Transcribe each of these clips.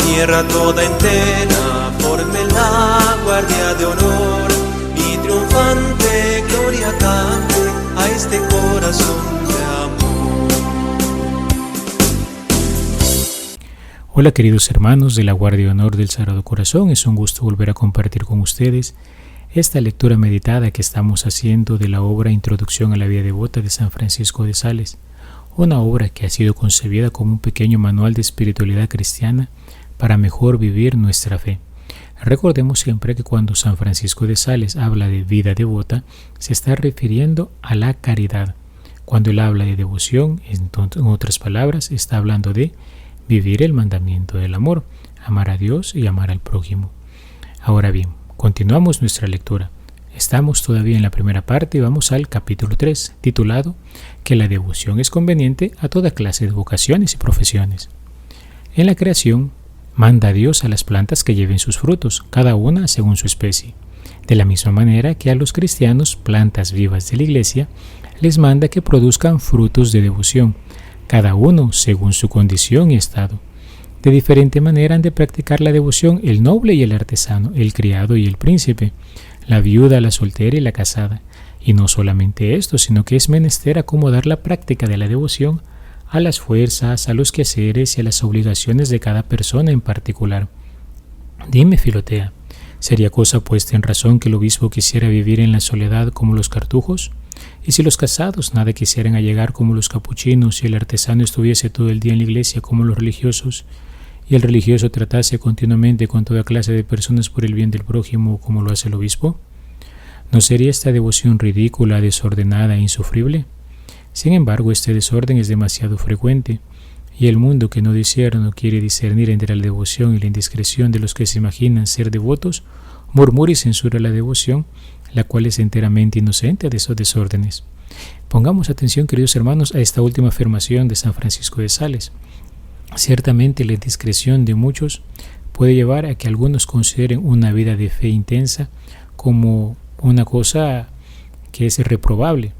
tierra toda entera forme la guardia de honor y triunfante gloria cante a este corazón de amor. Hola queridos hermanos de la Guardia de Honor del Sagrado Corazón, es un gusto volver a compartir con ustedes esta lectura meditada que estamos haciendo de la obra Introducción a la Vida Devota de San Francisco de Sales, una obra que ha sido concebida como un pequeño manual de espiritualidad cristiana para mejor vivir nuestra fe. Recordemos siempre que cuando San Francisco de Sales habla de vida devota, se está refiriendo a la caridad. Cuando él habla de devoción, en otras palabras, está hablando de vivir el mandamiento del amor, amar a Dios y amar al prójimo. Ahora bien, continuamos nuestra lectura. Estamos todavía en la primera parte y vamos al capítulo 3, titulado que la devoción es conveniente a toda clase de vocaciones y profesiones. En la creación, manda a Dios a las plantas que lleven sus frutos, cada una según su especie. De la misma manera que a los cristianos, plantas vivas de la Iglesia, les manda que produzcan frutos de devoción, cada uno según su condición y estado. De diferente manera han de practicar la devoción el noble y el artesano, el criado y el príncipe, la viuda, la soltera y la casada. Y no solamente esto, sino que es menester acomodar la práctica de la devoción a las fuerzas, a los quehaceres y a las obligaciones de cada persona en particular. Dime, Filotea, ¿sería cosa puesta en razón que el obispo quisiera vivir en la soledad como los cartujos? Y si los casados nada quisieran allegar como los capuchinos, y el artesano estuviese todo el día en la iglesia como los religiosos, y el religioso tratase continuamente con toda clase de personas por el bien del prójimo como lo hace el obispo? ¿No sería esta devoción ridícula, desordenada e insufrible? Sin embargo, este desorden es demasiado frecuente, y el mundo que no discierne o quiere discernir entre la devoción y la indiscreción de los que se imaginan ser devotos, murmura y censura la devoción, la cual es enteramente inocente de esos desórdenes. Pongamos atención, queridos hermanos, a esta última afirmación de San Francisco de Sales. Ciertamente la indiscreción de muchos puede llevar a que algunos consideren una vida de fe intensa como una cosa que es reprobable.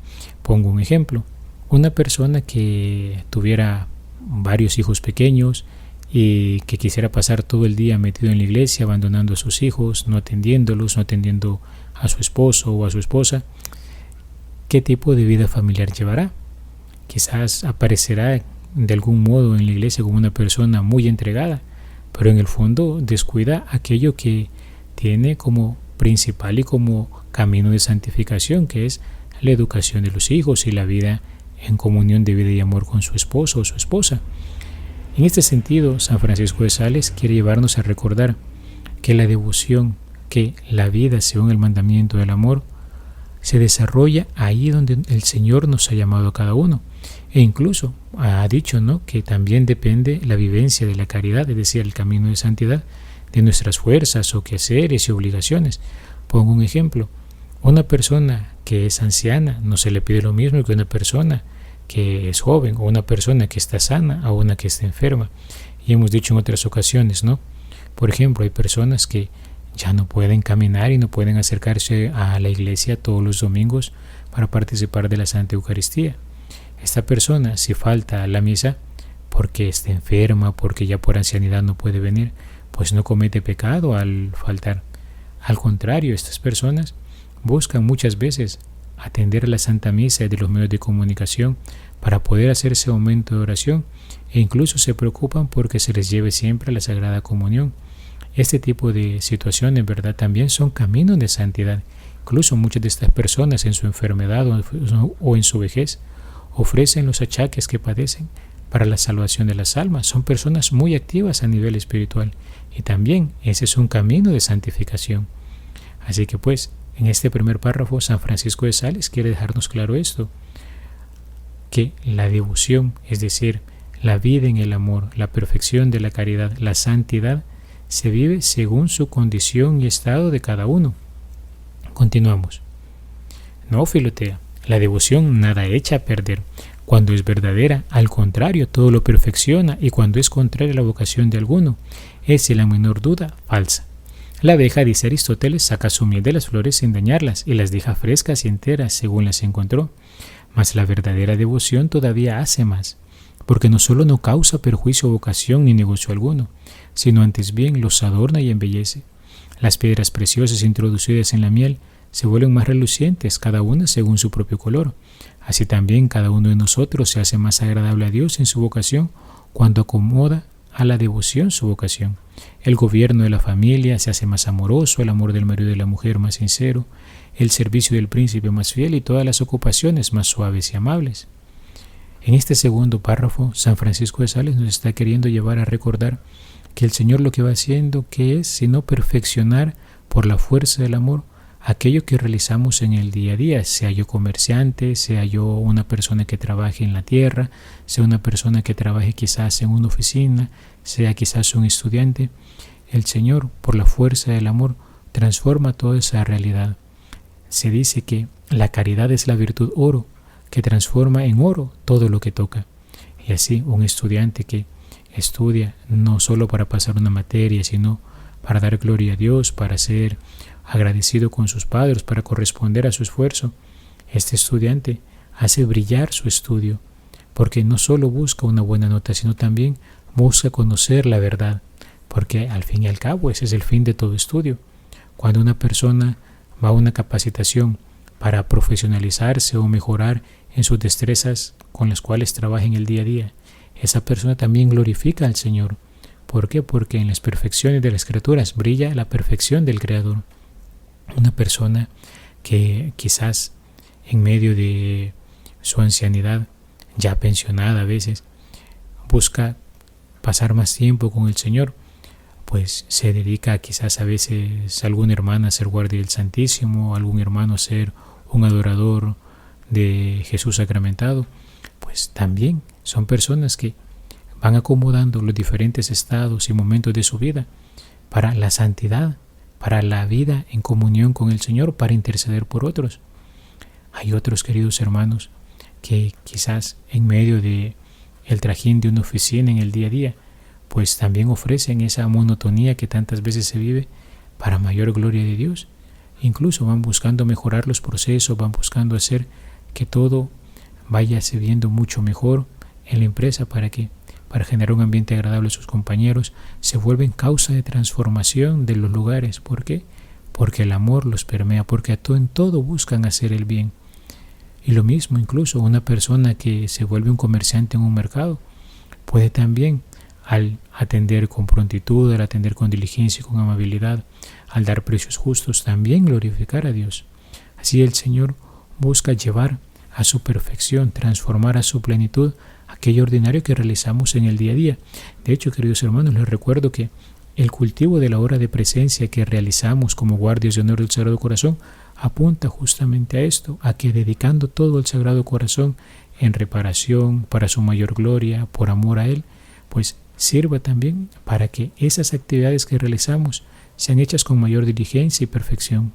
Pongo un ejemplo. Una persona que tuviera varios hijos pequeños y que quisiera pasar todo el día metido en la iglesia, abandonando a sus hijos, no atendiéndolos, no atendiendo a su esposo o a su esposa, ¿qué tipo de vida familiar llevará? Quizás aparecerá de algún modo en la iglesia como una persona muy entregada, pero en el fondo descuida aquello que tiene como principal y como camino de santificación, que es la educación de los hijos y la vida en comunión de vida y amor con su esposo o su esposa. En este sentido, San Francisco de Sales quiere llevarnos a recordar que la devoción, que la vida según el mandamiento del amor, se desarrolla ahí donde el Señor nos ha llamado a cada uno. E incluso ha dicho, ¿no?, que también depende la vivencia de la caridad, es decir, el camino de santidad, de nuestras fuerzas o quehaceres y obligaciones. Pongo un ejemplo. Una persona que es anciana no se le pide lo mismo que una persona que es joven, o una persona que está sana a una que está enferma. Y hemos dicho en otras ocasiones, ¿no? Por ejemplo, hay personas que ya no pueden caminar y no pueden acercarse a la iglesia todos los domingos para participar de la Santa Eucaristía. Esta persona, si falta a la misa porque está enferma, porque ya por ancianidad no puede venir, pues no comete pecado al faltar. Al contrario, estas personas buscan muchas veces atender a la Santa Misa de los medios de comunicación para poder hacer ese momento de oración, e incluso se preocupan porque se les lleve siempre a la Sagrada Comunión. Este tipo de situaciones, ¿verdad?, también son caminos de santidad. Incluso muchas de estas personas en su enfermedad o en su vejez ofrecen los achaques que padecen para la salvación de las almas. Son personas muy activas a nivel espiritual, y también ese es un camino de santificación. Así que pues, en este primer párrafo, San Francisco de Sales quiere dejarnos claro esto, que la devoción, es decir, la vida en el amor, la perfección de la caridad, la santidad, se vive según su condición y estado de cada uno. Continuamos. No, Filotea, la devoción nada echa a perder. Cuando es verdadera, al contrario, todo lo perfecciona, y cuando es contraria a la vocación de alguno, es sin la menor duda falsa. La abeja, dice Aristóteles, saca su miel de las flores sin dañarlas y las deja frescas y enteras según las encontró. Mas la verdadera devoción todavía hace más. porque no solo no causa perjuicio o vocación ni negocio alguno, sino antes bien los adorna y embellece. Las piedras preciosas introducidas en la miel se vuelven más relucientes, cada una según su propio color. Así también cada uno de nosotros se hace más agradable a Dios en su vocación cuando acomoda a la devoción su vocación. El gobierno de la familia se hace más amoroso, el amor del marido y de la mujer más sincero, el servicio del príncipe más fiel y todas las ocupaciones más suaves y amables. En este segundo párrafo, San Francisco de Sales nos está queriendo llevar a recordar que el Señor lo que va haciendo, ¿qué es? Sino perfeccionar por la fuerza del amor aquello que realizamos en el día a día, sea yo comerciante, sea yo una persona que trabaje en la tierra, sea una persona que trabaje quizás en una oficina, sea quizás un estudiante. El Señor, por la fuerza del amor, transforma toda esa realidad. Se dice que la caridad es la virtud oro, que transforma en oro todo lo que toca. Y así un estudiante que estudia no solo para pasar una materia, sino para dar gloria a Dios, para ser agradecido con sus padres, para corresponder a su esfuerzo, este estudiante hace brillar su estudio, porque no solo busca una buena nota, sino también busca conocer la verdad, porque al fin y al cabo ese es el fin de todo estudio. Cuando una persona va a una capacitación para profesionalizarse o mejorar en sus destrezas con las cuales trabaja en el día a día, esa persona también glorifica al Señor. ¿Por qué? Porque en las perfecciones de las criaturas brilla la perfección del Creador. Una persona que quizás en medio de su ancianidad, ya pensionada a veces, busca pasar más tiempo con el Señor, pues se dedica quizás a veces a alguna hermana a ser guardia del Santísimo, a algún hermano a ser un adorador de Jesús sacramentado, pues también son personas que van acomodando los diferentes estados y momentos de su vida para la santidad, para la vida en comunión con el Señor, para interceder por otros. Hay otros, queridos hermanos, que quizás en medio de el trajín de una oficina en el día a día, pues también ofrecen esa monotonía que tantas veces se vive para mayor gloria de Dios. Incluso van buscando mejorar los procesos, van buscando hacer que todo vaya se viendo mucho mejor en la empresa para generar un ambiente agradable a sus compañeros, se vuelven causa de transformación de los lugares. ¿Por qué? Porque el amor los permea, porque en todo buscan hacer el bien. Y lo mismo incluso una persona que se vuelve un comerciante en un mercado puede también, al atender con prontitud, al atender con diligencia y con amabilidad, al dar precios justos, también glorificar a Dios. Así el Señor busca llevar a su perfección, transformar a su plenitud aquello ordinario que realizamos en el día a día. De hecho, queridos hermanos, les recuerdo que el cultivo de la hora de presencia que realizamos como guardias de honor del Sagrado Corazón apunta justamente a esto, a que dedicando todo al Sagrado Corazón en reparación, para su mayor gloria, por amor a Él, pues sirva también para que esas actividades que realizamos sean hechas con mayor diligencia y perfección.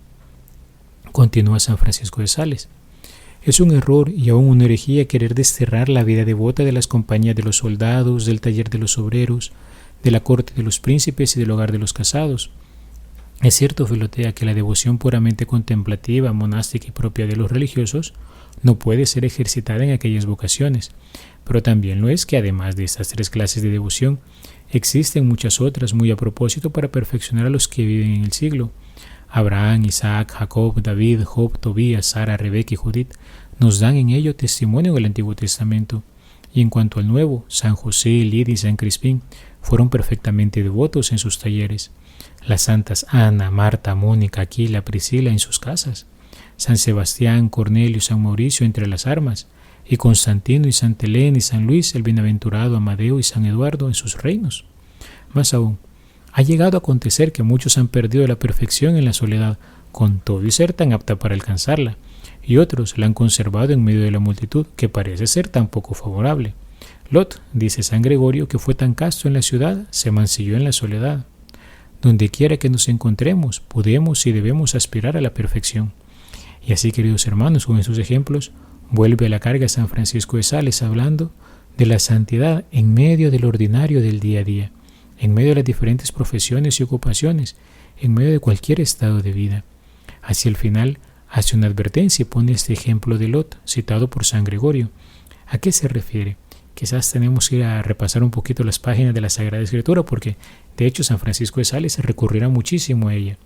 Continúa San Francisco de Sales. Es un error y aún una herejía querer desterrar la vida devota de las compañías de los soldados, del taller de los obreros, de la corte de los príncipes y del hogar de los casados. Es cierto, Filotea, que la devoción puramente contemplativa, monástica y propia de los religiosos no puede ser ejercitada en aquellas vocaciones, pero también lo es que además de estas tres clases de devoción, existen muchas otras muy a propósito para perfeccionar a los que viven en el siglo. Abraham, Isaac, Jacob, David, Job, Tobías, Sara, Rebeca y Judith nos dan en ello testimonio del Antiguo Testamento. Y en cuanto al Nuevo, San José, Lidia y San Crispín fueron perfectamente devotos en sus talleres. Las santas Ana, Marta, Mónica, Aquila, Priscila en sus casas. San Sebastián, Cornelio y San Mauricio entre las armas. Y Constantino y Santa Elena y San Luis, el bienaventurado Amadeo y San Eduardo en sus reinos. Más aún, ha llegado a acontecer que muchos han perdido la perfección en la soledad, con todo y ser tan apta para alcanzarla, y otros la han conservado en medio de la multitud, que parece ser tan poco favorable. Lot, dice San Gregorio, que fue tan casto en la ciudad, se mancilló en la soledad. Donde quiera que nos encontremos, podemos y debemos aspirar a la perfección. Y así, queridos hermanos, con estos ejemplos, vuelve a la carga San Francisco de Sales hablando de la santidad en medio del ordinario del día a día, en medio de las diferentes profesiones y ocupaciones, en medio de cualquier estado de vida. Hacia el final hace una advertencia y pone este ejemplo de Lot, citado por San Gregorio. ¿A qué se refiere? quizás tenemos que ir a repasar un poquito las páginas de la Sagrada Escritura, porque de hecho San Francisco de Sales recurrirá muchísimo a ella.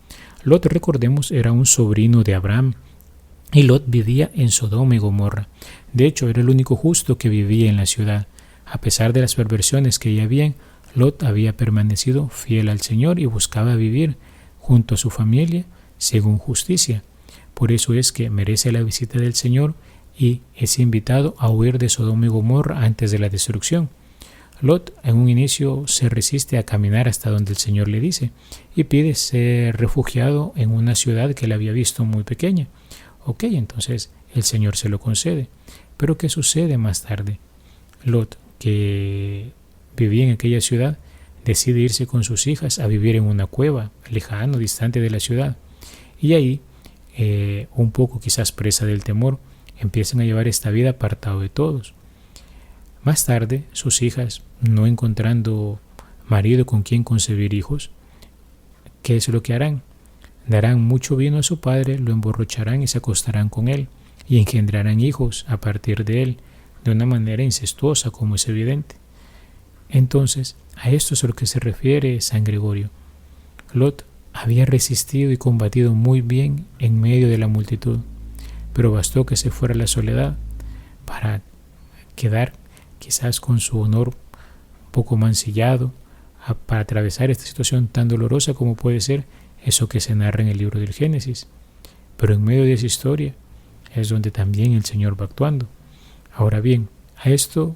Lot, recordemos, era un sobrino de Abraham, y Lot vivía en Sodoma y Gomorra. De hecho, era el único justo que vivía en la ciudad. A pesar de las perversiones que ya habían, Lot había permanecido fiel al Señor y buscaba vivir junto a su familia según justicia. Por eso es que merece la visita del Señor y es invitado a huir de Sodoma y Gomorra antes de la destrucción. Lot en un inicio se resiste a caminar hasta donde el Señor le dice y pide ser refugiado en una ciudad que él había visto muy pequeña. Ok, entonces el Señor se lo concede. Pero ¿qué sucede más tarde? Lot, que vivía en aquella ciudad, decide irse con sus hijas a vivir en una cueva, lejano, distante de la ciudad. Y ahí, un poco quizás presa del temor, empiezan a llevar esta vida apartado de todos. Más tarde, sus hijas, no encontrando marido con quien concebir hijos, ¿qué es lo que harán? Darán mucho vino a su padre, lo emborracharán y se acostarán con él, y engendrarán hijos a partir de él, de una manera incestuosa, como es evidente. Entonces, a esto es a lo que se refiere San Gregorio. Lot había resistido y combatido muy bien en medio de la multitud, pero bastó que se fuera a la soledad para quedar quizás con su honor un poco mancillado, para atravesar esta situación tan dolorosa como puede ser eso que se narra en el libro del Génesis. Pero en medio de esa historia es donde también el Señor va actuando. Ahora bien, a esto,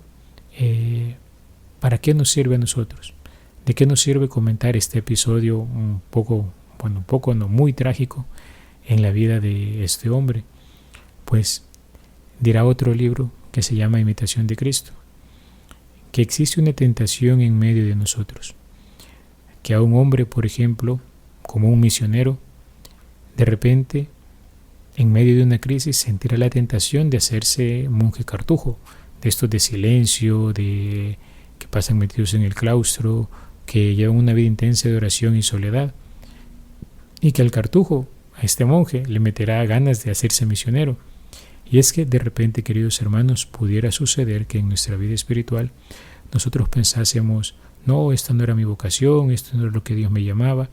¿para qué nos sirve a nosotros? ¿De qué nos sirve comentar este episodio un poco no muy trágico en la vida de este hombre? Pues dirá otro libro que se llama Imitación de Cristo, que existe una tentación en medio de nosotros, que a un hombre, por ejemplo, como un misionero, de repente, en medio de una crisis, sentirá la tentación de hacerse monje cartujo, de estos de silencio, de que pasan metidos en el claustro, que llevan una vida intensa de oración y soledad, y que al cartujo, a este monje, le meterá ganas de hacerse misionero. Y es que de repente, queridos hermanos, pudiera suceder que en nuestra vida espiritual nosotros pensásemos, no, esta no era mi vocación, esto no era lo que Dios me llamaba,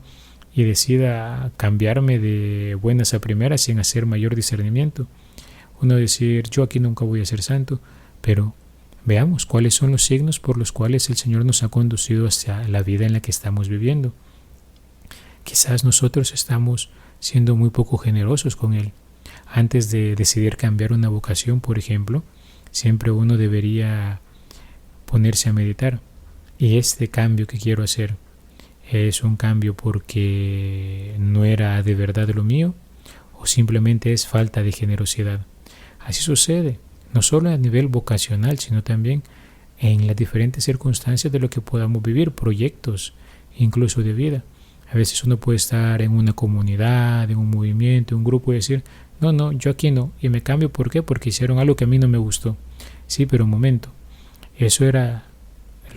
y decida cambiarme de buenas a primeras sin hacer mayor discernimiento. Uno decir, yo aquí nunca voy a ser santo, pero veamos cuáles son los signos por los cuales el Señor nos ha conducido hacia la vida en la que estamos viviendo. Quizás nosotros estamos siendo muy poco generosos con Él. Antes de decidir cambiar una vocación, por ejemplo, siempre uno debería ponerse a meditar. Y este cambio que quiero hacer, ¿es un cambio porque no era de verdad lo mío o simplemente es falta de generosidad? Así sucede, no solo a nivel vocacional, sino también en las diferentes circunstancias de lo que podamos vivir, proyectos, incluso de vida. A veces uno puede estar en una comunidad, en un movimiento, en un grupo y decir, no, yo aquí no, y me cambio, ¿por qué? Porque hicieron algo que a mí no me gustó. Sí, pero un momento, ¿eso era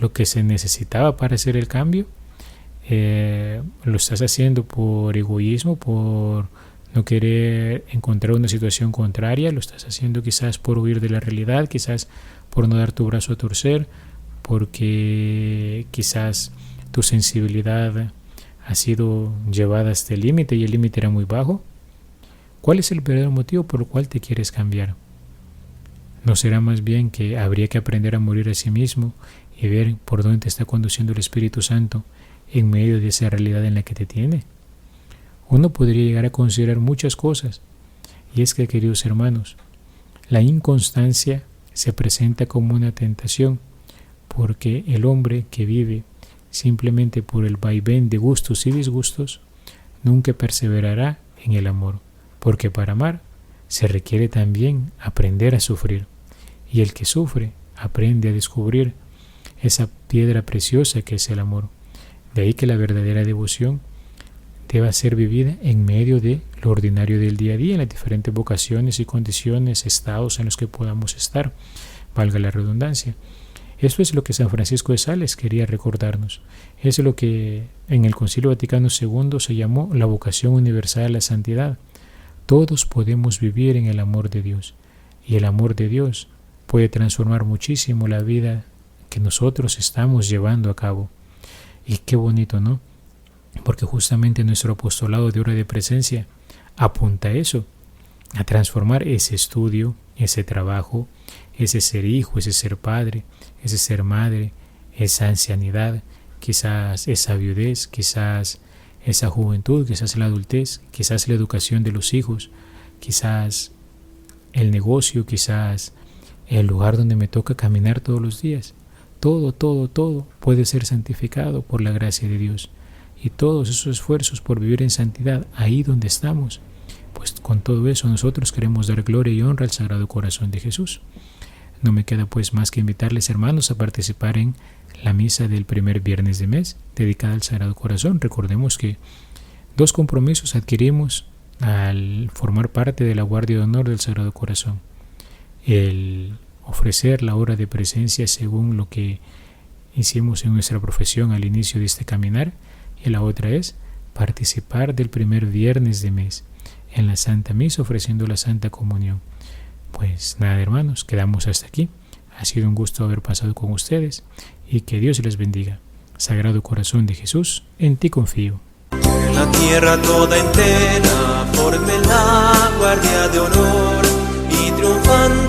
lo que se necesitaba para hacer el cambio? ¿Lo estás haciendo por egoísmo, por no querer encontrar una situación contraria? ¿Lo estás haciendo quizás por huir de la realidad, quizás por no dar tu brazo a torcer, porque quizás tu sensibilidad ha sido llevada hasta el límite y el límite era muy bajo? ¿Cuál es el verdadero motivo por el cual te quieres cambiar? ¿No será más bien que habría que aprender a morir a sí mismo y ver por dónde te está conduciendo el Espíritu Santo en medio de esa realidad en la que te tiene? Uno podría llegar a considerar muchas cosas, y es que, queridos hermanos, la inconstancia se presenta como una tentación, porque el hombre que vive simplemente por el vaivén de gustos y disgustos nunca perseverará en el amor, porque para amar se requiere también aprender a sufrir, y el que sufre aprende a descubrir esa piedra preciosa que es el amor. De ahí que la verdadera devoción deba ser vivida en medio de lo ordinario del día a día, en las diferentes vocaciones y condiciones, estados en los que podamos estar, valga la redundancia. Esto es lo que San Francisco de Sales quería recordarnos. Es lo que en el Concilio Vaticano II se llamó la vocación universal a la santidad. Todos podemos vivir en el amor de Dios, y el amor de Dios puede transformar muchísimo la vida que nosotros estamos llevando a cabo. Y qué bonito, ¿no? Porque justamente nuestro apostolado de hora de presencia apunta a eso, a transformar ese estudio, ese trabajo, ese ser hijo, ese ser padre, ese ser madre, esa ancianidad, quizás esa viudez, quizás esa juventud, quizás la adultez, quizás la educación de los hijos, quizás el negocio, quizás el lugar donde me toca caminar todos los días. Todo puede ser santificado por la gracia de Dios. Y todos esos esfuerzos por vivir en santidad, ahí donde estamos, pues con todo eso nosotros queremos dar gloria y honra al Sagrado Corazón de Jesús. No me queda pues más que invitarles, hermanos, a participar en la misa del primer viernes de mes dedicada al Sagrado Corazón. Recordemos que 2 compromisos adquirimos al formar parte de la Guardia de Honor del Sagrado Corazón: el ofrecer la hora de presencia según lo que hicimos en nuestra profesión al inicio de este caminar, y la otra es participar del primer viernes de mes en la Santa Misa ofreciendo la Santa Comunión. Pues nada, hermanos, quedamos hasta aquí. Ha sido un gusto haber pasado con ustedes y que Dios les bendiga. Sagrado Corazón de Jesús, en ti confío. Que la tierra toda entera forme la guardia de honor y triunfante